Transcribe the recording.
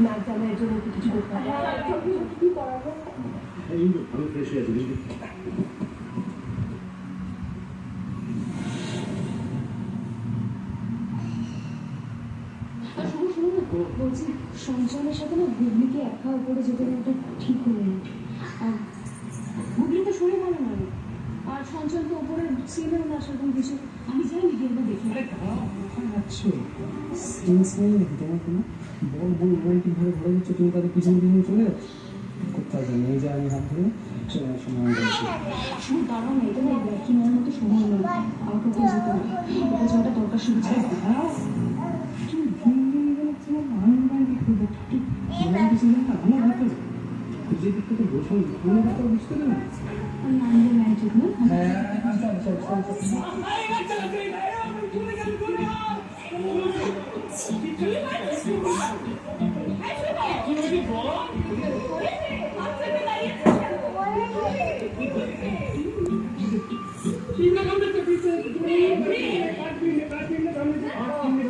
না জানা এর জন্য কিছু করতে হবে কি করাবো আমি ফ্রেশ হয়ে আছি বুঝলি বলছি সঞ্চয়নের সাথে না গুগলিকে একা উপরে যেতে দেওয়াটা ঠিক হলো না। আর গুগলি তো শরীর ভালো নয়, আর সঞ্চয় তো উপরে ছিল না সেরকম কিছু। আমি যাই ভিডিওটা দেখি। সেন্স নেই নাকি তোমার কোনো? বল বল রোমান্টিকভাবে ঘরে যাচ্ছে, তুমি তাদের পিছনে পিছনে চলে যাচ্ছ কোথাও জানি এই যে আমি হাত ধরে সময় শুধু দাঁড়াও না, এটা না কি নেওয়ার মতো সময় নয়। আমাকে ওকে যেতে হবে, ওকে যাওয়াটা দরকার শুধু